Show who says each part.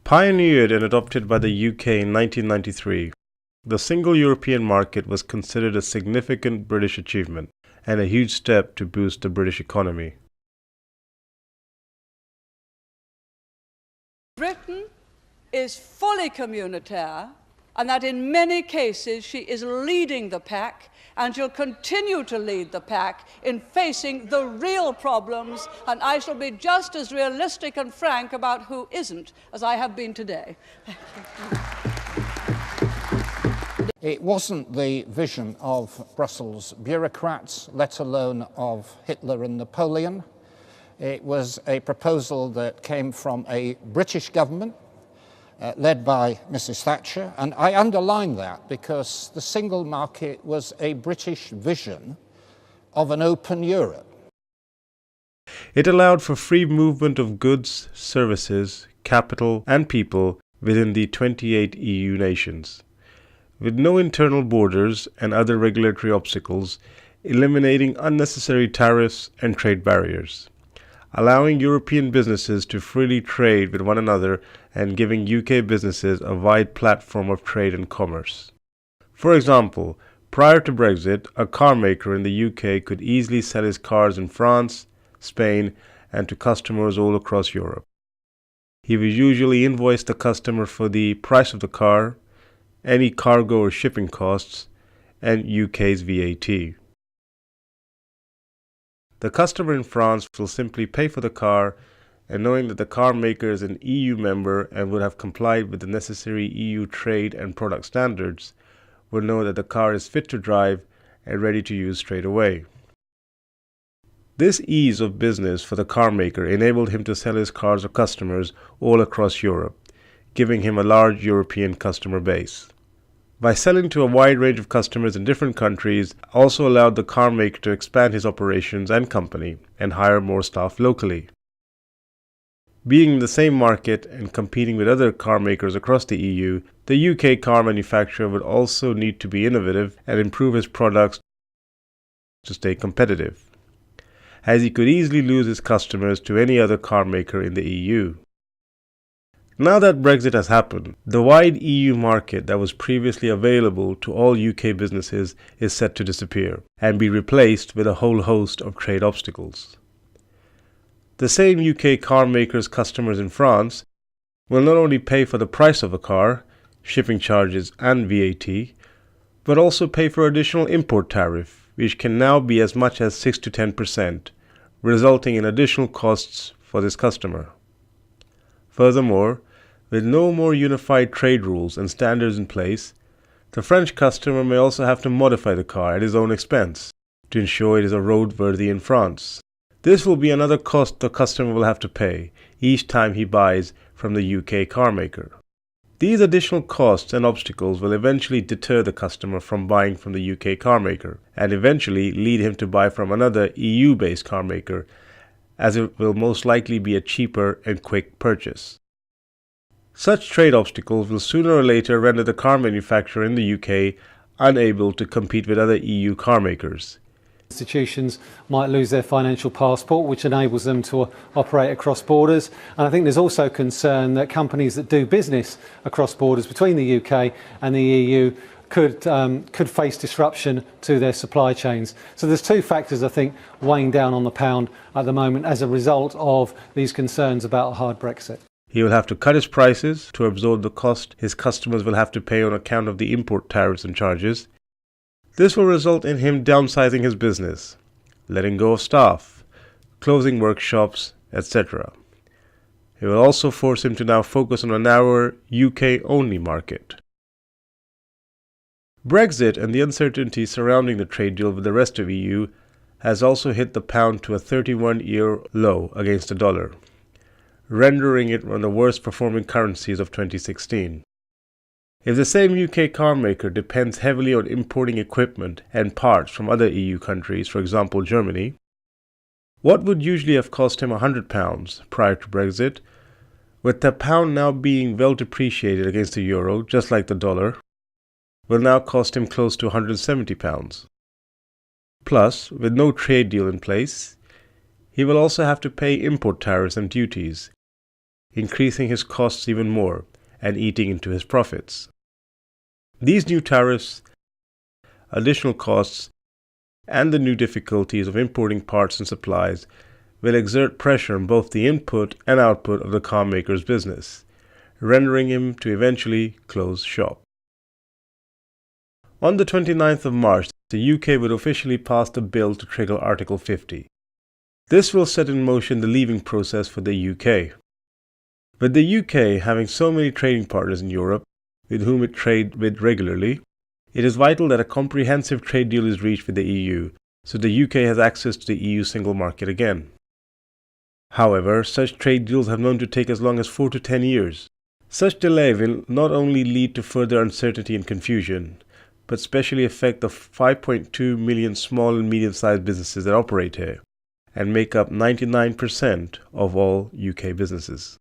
Speaker 1: Pioneered and adopted by the UK in 1993, the single European market was considered a significant British achievement and a huge step to boost the British economy.
Speaker 2: Britain is fully communautaire, and that in many cases she is leading the pack, and she'll continue to lead the pack in facing the real problems, and I shall be just as realistic and frank about who isn't as I have been today.
Speaker 3: It wasn't the vision of Brussels bureaucrats, let alone of Hitler and Napoleon. It was a proposal that came from a British government led by Mrs. Thatcher, and I underline that because the single market was a British vision of an open Europe.
Speaker 1: It allowed for free movement of goods, services, capital, and people within the 28 EU nations, with no internal borders and other regulatory obstacles, eliminating unnecessary tariffs and trade barriers, allowing European businesses to freely trade with one another and giving UK businesses a wide platform of trade and commerce. For example, prior to Brexit, a car maker in the UK could easily sell his cars in France, Spain, and to customers all across Europe. He would usually invoice the customer for the price of the car, any cargo or shipping costs, and UK's VAT. The customer in France will simply pay for the car, and knowing that the car maker is an EU member and would have complied with the necessary EU trade and product standards, will know that the car is fit to drive and ready to use straight away. This ease of business for the car maker enabled him to sell his cars to customers all across Europe, giving him a large European customer base. By selling to a wide range of customers in different countries, also allowed the car maker to expand his operations and company and hire more staff locally. Being in the same market and competing with other car makers across the EU, the UK car manufacturer would also need to be innovative and improve his products to stay competitive, as he could easily lose his customers to any other car maker in the EU. Now that Brexit has happened, the wide EU market that was previously available to all UK businesses is set to disappear and be replaced with a whole host of trade obstacles. The same UK car makers' customers in France will not only pay for the price of a car, shipping charges and VAT, but also pay for additional import tariff, which can now be as much as 6 to 10%, resulting in additional costs for this customer. Furthermore, with no more unified trade rules and standards in place, the French customer may also have to modify the car at his own expense to ensure it is roadworthy in France. This will be another cost the customer will have to pay each time he buys from the UK car maker. These additional costs and obstacles will eventually deter the customer from buying from the UK car maker and eventually lead him to buy from another EU-based car maker, as it will most likely be a cheaper and quick purchase. Such trade obstacles will sooner or later render the car manufacturer in the UK unable to compete with other EU car makers.
Speaker 4: Institutions might lose their financial passport, which enables them to operate across borders. And I think there's also concern that companies that do business across borders between the UK and the EU could face disruption to their supply chains. So there's two factors, I think, weighing down on the pound at the moment as a result of these concerns about a hard Brexit.
Speaker 1: He will have to cut his prices to absorb the cost his customers will have to pay on account of the import tariffs and charges. This will result in him downsizing his business, letting go of staff, closing workshops, etc. It will also force him to now focus on a narrower UK-only market. Brexit and the uncertainty surrounding the trade deal with the rest of EU has also hit the pound to a 31-year low against the dollar, rendering it one of the worst performing currencies of 2016. If the same UK car maker depends heavily on importing equipment and parts from other EU countries, for example Germany, what would usually have cost him £100 prior to Brexit, with the pound now being well depreciated against the euro, just like the dollar, will now cost him close to £170. Plus, with no trade deal in place, he will also have to pay import tariffs and duties, increasing his costs even more and eating into his profits. These new tariffs, additional costs, and the new difficulties of importing parts and supplies will exert pressure on both the input and output of the car maker's business, rendering him to eventually close shop. On the 29th of March, the UK would officially pass the bill to trigger Article 50. This will set in motion the leaving process for the UK. With the UK having so many trading partners in Europe, with whom it trades with regularly, it is vital that a comprehensive trade deal is reached with the EU, so the UK has access to the EU single market again. However, such trade deals have known to take as long as 4 to 10 years. Such delay will not only lead to further uncertainty and confusion, but especially affect the 5.2 million small and medium-sized businesses that operate here, and make up 99% of all UK businesses.